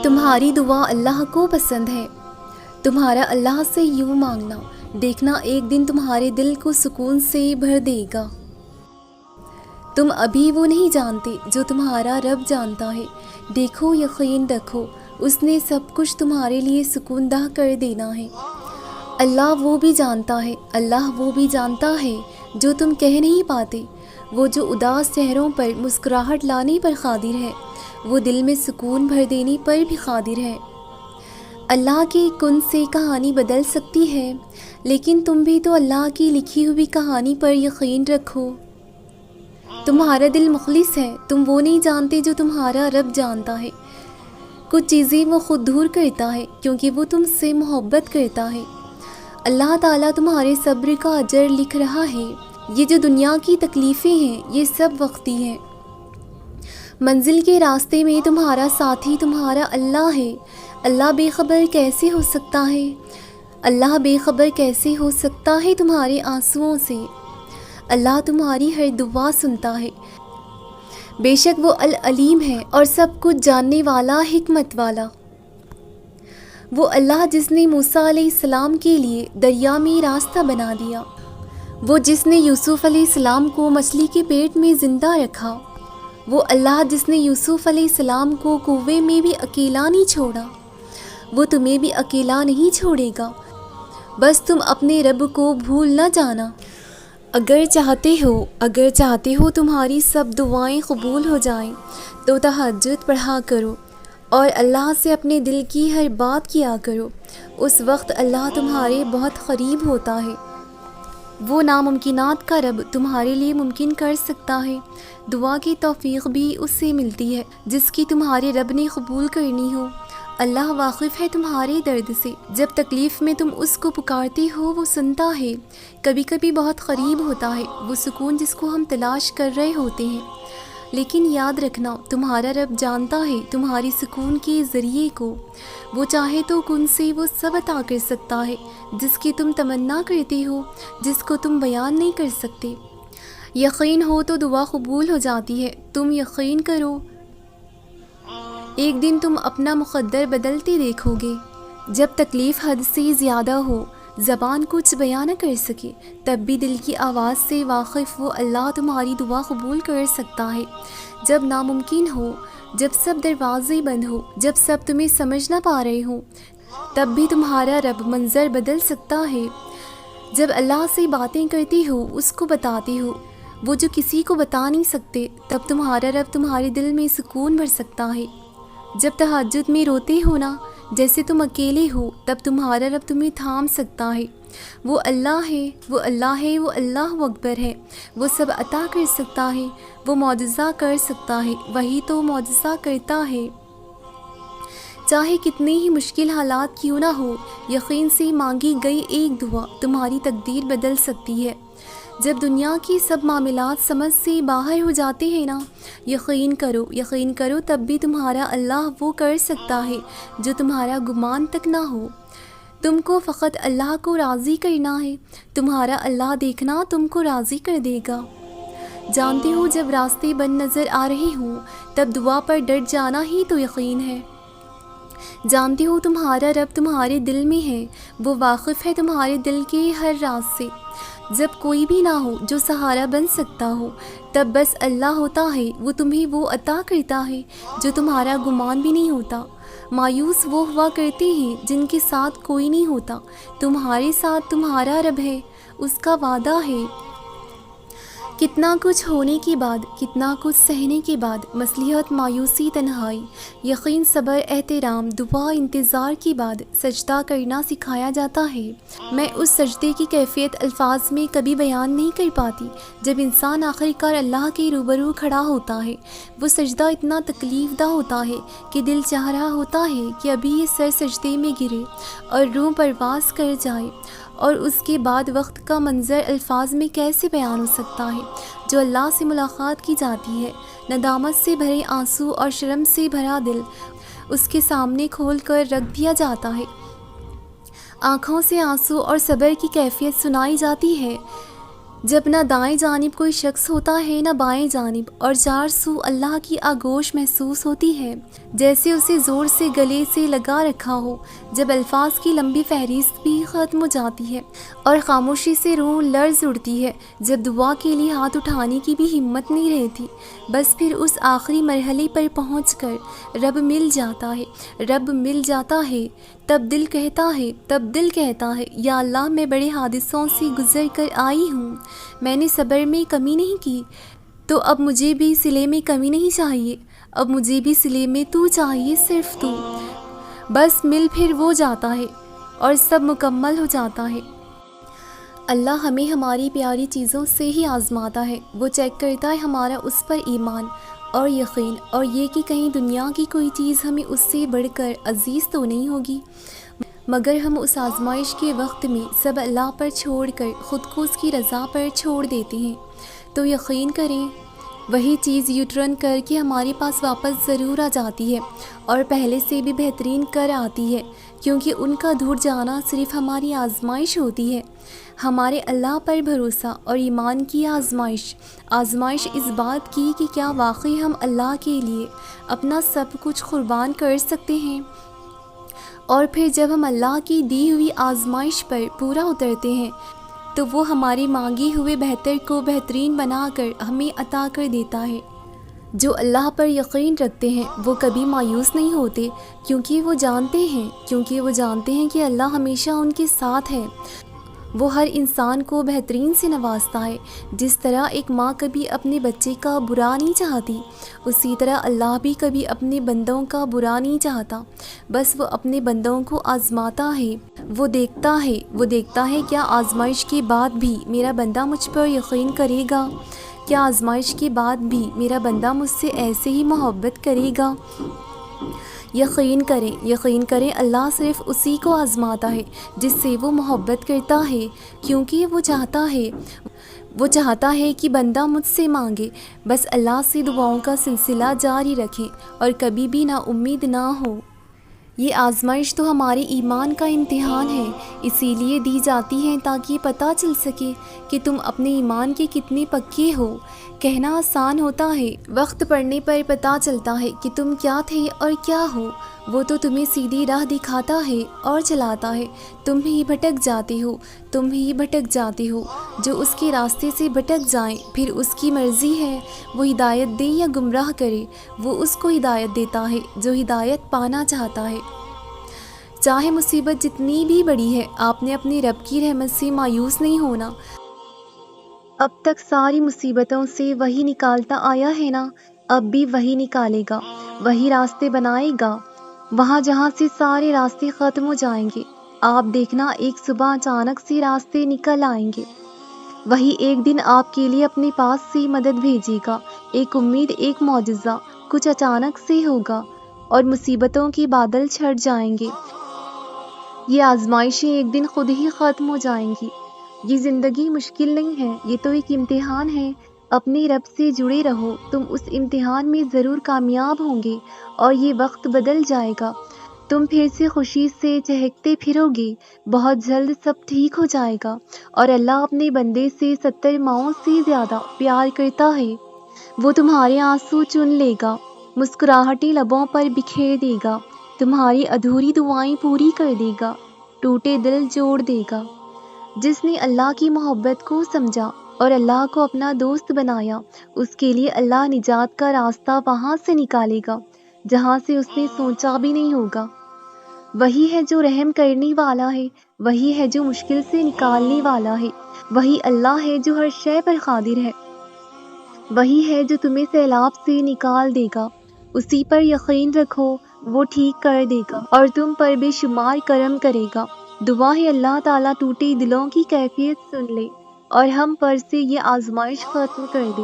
تمہاری دعا اللہ کو پسند ہے۔ تمہارا اللہ سے یوں مانگنا، دیکھنا ایک دن تمہارے دل کو سکون سے بھر دے گا۔ تم ابھی وہ نہیں جانتے جو تمہارا رب جانتا ہے۔ دیکھو، یقین رکھو، اس نے سب کچھ تمہارے لیے سکون دہ کر دینا ہے۔ اللہ وہ بھی جانتا ہے، اللہ وہ بھی جانتا ہے جو تم کہہ نہیں پاتے، وہ جو اداس چہروں پر مسکراہٹ لانے پر قادر ہے، وہ دل میں سکون بھر دینے پر بھی قادر ہے۔ اللہ کی کن سے کہانی بدل سکتی ہے، لیکن تم بھی تو اللہ کی لکھی ہوئی کہانی پر یقین رکھو۔ تمہارا دل مخلص ہے، تم وہ نہیں جانتے جو تمہارا رب جانتا ہے۔ کچھ چیزیں وہ خود دور کرتا ہے کیونکہ وہ تم سے محبت کرتا ہے۔ اللہ تعالیٰ تمہارے صبر کا اجر لکھ رہا ہے۔ یہ جو دنیا کی تکلیفیں ہیں، یہ سب وقتی ہیں۔ منزل کے راستے میں تمہارا ساتھی تمہارا اللہ ہے۔ اللہ بے خبر کیسے ہو سکتا ہے؟ اللہ بے خبر کیسے ہو سکتا ہے تمہارے آنسوؤں سے؟ اللہ تمہاری ہر دعا سنتا ہے۔ بے شک وہ العلیم ہے اور سب کچھ جاننے والا، حکمت والا۔ وہ اللہ جس نے موسیٰ علیہ السلام کے لیے دریا میں راستہ بنا دیا، وہ جس نے یوسف علیہ السلام کو مچھلی کے پیٹ میں زندہ رکھا، وہ اللہ جس نے یوسف علیہ السلام کو کنویں میں بھی اکیلا نہیں چھوڑا، وہ تمہیں بھی اکیلا نہیں چھوڑے گا۔ بس تم اپنے رب کو بھول نہ جانا۔ اگر چاہتے ہو تمہاری سب دعائیں قبول ہو جائیں تو تہجد پڑھا کرو اور اللہ سے اپنے دل کی ہر بات کیا کرو۔ اس وقت اللہ تمہارے بہت قریب ہوتا ہے۔ وہ ناممکنات کا رب تمہارے لیے ممکن کر سکتا ہے۔ دعا کی توفیق بھی اس سے ملتی ہے جس کی تمہارے رب نے قبول کرنی ہو۔ اللہ واقف ہے تمہارے درد سے۔ جب تکلیف میں تم اس کو پکارتے ہو، وہ سنتا ہے۔ کبھی کبھی بہت قریب ہوتا ہے وہ سکون جس کو ہم تلاش کر رہے ہوتے ہیں، لیکن یاد رکھنا تمہارا رب جانتا ہے تمہاری سکون کے ذریعے کو۔ وہ چاہے تو کن سے وہ سب عطا کر سکتا ہے جس کی تم تمنا کرتے ہو، جس کو تم بیان نہیں کر سکتے۔ یقین ہو تو دعا قبول ہو جاتی ہے۔ تم یقین کرو، ایک دن تم اپنا مقدر بدلتے دیکھو گے۔ جب تکلیف حد سے زیادہ ہو، زبان کچھ بیان نہ کر سکے، تب بھی دل کی آواز سے واقف وہ اللہ تمہاری دعا قبول کر سکتا ہے۔ جب ناممکن ہو، جب سب دروازے بند ہو، جب سب تمہیں سمجھ نہ پا رہے ہوں، تب بھی تمہارا رب منظر بدل سکتا ہے۔ جب اللہ سے باتیں کرتی ہو، اس کو بتاتی ہو وہ جو کسی کو بتا نہیں سکتے، تب تمہارا رب تمہارے دل میں سکون بھر سکتا ہے۔ جب تہجد میں روتے ہو نا، جیسے تم اکیلے ہو، تب تمہارا رب تمہیں تھام سکتا ہے۔ وہ اللہ ہے، وہ اللہ ہے، وہ اللہ اکبر ہے۔ وہ سب عطا کر سکتا ہے، وہ معجزہ کر سکتا ہے، وہی تو معجزہ کرتا ہے۔ چاہے کتنے ہی مشکل حالات کیوں نہ ہو، یقین سے مانگی گئی ایک دعا تمہاری تقدیر بدل سکتی ہے۔ جب دنیا کی سب معاملات سمجھ سے باہر ہو جاتے ہیں نا، یقین کرو تب بھی تمہارا اللہ وہ کر سکتا ہے جو تمہارا گمان تک نہ ہو۔ تم کو فقط اللہ کو راضی کرنا ہے، تمہارا اللہ دیکھنا تم کو راضی کر دے گا۔ جانتے ہو جب راستے بند نظر آ رہے ہوں، تب دعا پر ڈٹ جانا ہی تو یقین ہے۔ جانتے ہو تمہارا رب تمہارے دل میں ہے، وہ واقف ہے تمہارے دل کے ہر راز سے۔ جب کوئی بھی نہ ہو جو سہارا بن سکتا ہو، تب بس اللہ ہوتا ہے، وہ تمہیں وہ عطا کرتا ہے جو تمہارا گمان بھی نہیں ہوتا۔ مایوس وہ ہوا کرتے ہیں جن کے ساتھ کوئی نہیں ہوتا، تمہارے ساتھ تمہارا رب ہے، اس کا وعدہ ہے۔ کتنا کچھ ہونے کے بعد، کتنا کچھ سہنے کے بعد، مصلحت، مایوسی، تنہائی، یقین، صبر، احترام، دعا، انتظار کے بعد سجدہ کرنا سکھایا جاتا ہے۔ میں اس سجدے کی کیفیت الفاظ میں کبھی بیان نہیں کر پاتی۔ جب انسان آخرکار اللہ کے روبرو کھڑا ہوتا ہے، وہ سجدہ اتنا تکلیف دہ ہوتا ہے کہ دل چاہ رہا ہوتا ہے کہ ابھی یہ سر سجدے میں گرے اور روح پرواز کر جائے، اور اس کے بعد وقت کا منظر الفاظ میں کیسے بیان ہو سکتا ہے۔ جو اللہ سے ملاقات کی جاتی ہے، ندامت سے بھرے آنسو اور شرم سے بھرا دل اس کے سامنے کھول کر رکھ دیا جاتا ہے۔ آنکھوں سے آنسو اور صبر کی کیفیت سنائی جاتی ہے۔ جب نہ دائیں جانب کوئی شخص ہوتا ہے نہ بائیں جانب، اور چار سو اللہ کی آغوش محسوس ہوتی ہے جیسے اسے زور سے گلے سے لگا رکھا ہو، جب الفاظ کی لمبی فہرست بھی ختم ہو جاتی ہے اور خاموشی سے روح لرز اڑتی ہے، جب دعا کے لیے ہاتھ اٹھانے کی بھی ہمت نہیں رہتی، بس پھر اس آخری مرحلے پر پہنچ کر رب مل جاتا ہے، تب دل کہتا ہے یا اللہ، میں بڑے حادثوں سے گزر کر آئی ہوں، میں نے صبر میں کمی نہیں کی، تو اب مجھے بھی صلے میں کمی نہیں چاہیے، اب مجھے بھی صلے میں تو چاہیے، صرف تو۔ بس مل پھر وہ جاتا ہے اور سب مکمل ہو جاتا ہے۔ اللہ ہمیں ہماری پیاری چیزوں سے ہی آزماتا ہے، وہ چیک کرتا ہے ہمارا اس پر ایمان اور یقین، اور یہ کہ کہیں دنیا کی کوئی چیز ہمیں اس سے بڑھ کر عزیز تو نہیں ہوگی، مگر ہم اس آزمائش کے وقت میں سب اللہ پر چھوڑ کر خود کو اس کی رضا پر چھوڑ دیتے ہیں، تو یقین کریں وہی چیز یو ٹرن کر کے ہمارے پاس واپس ضرور آ جاتی ہے، اور پہلے سے بھی بہترین کر آتی ہے، کیونکہ ان کا دور جانا صرف ہماری آزمائش ہوتی ہے، ہمارے اللہ پر بھروسہ اور ایمان کی آزمائش اس بات کی کہ کیا واقعی ہم اللہ کے لیے اپنا سب کچھ قربان کر سکتے ہیں، اور پھر جب ہم اللہ کی دی ہوئی آزمائش پر پورا اترتے ہیں تو وہ ہمارے مانگے ہوئے بہتر کو بہترین بنا کر ہمیں عطا کر دیتا ہے۔ جو اللہ پر یقین رکھتے ہیں وہ کبھی مایوس نہیں ہوتے، کیونکہ وہ جانتے ہیں کہ اللہ ہمیشہ ان کے ساتھ ہے، وہ ہر انسان کو بہترین سے نوازتا ہے، جس طرح ایک ماں کبھی اپنے بچے کا برا نہیں چاہتی، اسی طرح اللہ بھی کبھی اپنے بندوں کا برا نہیں چاہتا، بس وہ اپنے بندوں کو آزماتا ہے، وہ دیکھتا ہے کیا آزمائش کے بعد بھی میرا بندہ مجھ پر یقین کرے گا، کیا آزمائش کے بعد بھی میرا بندہ مجھ سے ایسے ہی محبت کرے گا۔ یقین کریں اللہ صرف اسی کو آزماتا ہے جس سے وہ محبت کرتا ہے، کیونکہ وہ چاہتا ہے کہ بندہ مجھ سے مانگے، بس اللہ سے دعاؤں کا سلسلہ جاری رکھے اور کبھی بھی نا امید نہ ہو۔ یہ آزمائش تو ہمارے ایمان کا امتحان ہے، اسی لیے دی جاتی ہے تاکہ پتہ چل سکے کہ تم اپنے ایمان کے کتنے پکے ہو۔ کہنا آسان ہوتا ہے، وقت پڑنے پر پتہ چلتا ہے کہ تم کیا تھے اور کیا ہو۔ وہ تو تمہیں سیدھی راہ دکھاتا ہے اور چلاتا ہے، تم ہی بھٹک جاتے ہو۔ جو اس کے راستے سے بھٹک جائیں پھر اس کی مرضی ہے وہ ہدایت دے یا گمراہ کرے، وہ اس کو ہدایت دیتا ہے جو ہدایت پانا چاہتا ہے۔ چاہے مصیبت جتنی بھی بڑی ہے، آپ نے اپنے رب کی رحمت سے مایوس نہیں ہونا، اب تک ساری مصیبتوں سے وہی نکالتا آیا ہے نا، اب بھی وہی نکالے گا، وہی راستے بنائے گا، وہاں جہاں سے سارے راستے ختم ہو جائیں گے، آپ دیکھنا ایک صبح اچانک سے راستے نکل آئیں گے، وہی ایک دن آپ کے لیے اپنے پاس سے مدد بھیجے گا، ایک امید، ایک معجزہ، کچھ اچانک سے ہوگا اور مصیبتوں کے بادل چھٹ جائیں گے۔ یہ آزمائشیں ایک دن خود ہی ختم ہو جائیں گی۔ یہ زندگی مشکل نہیں ہے، یہ تو ایک امتحان ہے، اپنے رب سے جڑے رہو، تم اس امتحان میں ضرور کامیاب ہوں گے اور یہ وقت بدل جائے گا، تم پھر سے خوشی سے چہکتے پھرو گے، بہت جلد سب ٹھیک ہو جائے گا، اور اللہ اپنے بندے سے 70 ماؤں سے زیادہ پیار کرتا ہے، وہ تمہارے آنسو چن لے گا، مسکراہٹیں لبوں پر بکھیر دے گا، تمہاری ادھوری دعائیں پوری کر دے گا، ٹوٹے دل جوڑ دے گا۔ جس نے اللہ کی محبت کو سمجھا اور اللہ کو اپنا دوست بنایا، اس کے لیے اللہ نجات کا راستہ وہاں سے نکالے گا جہاں سے اس نے سوچا بھی نہیں ہوگا۔ وہی ہے جو رحم کرنے والا ہے، وہی ہے جو مشکل سے نکالنے والا ہے، وہی اللہ ہے جو ہر شے پر قادر ہے، وہی ہے جو تمہیں سیلاب سے نکال دے گا، اسی پر یقین رکھو، وہ ٹھیک کر دے گا اور تم پر بے شمار کرم کرے گا۔ دعا ہے اللہ تعالیٰ ٹوٹے دلوں کی کیفیت سن لے اور ہم پر سے یہ آزمائش ختم کر دے۔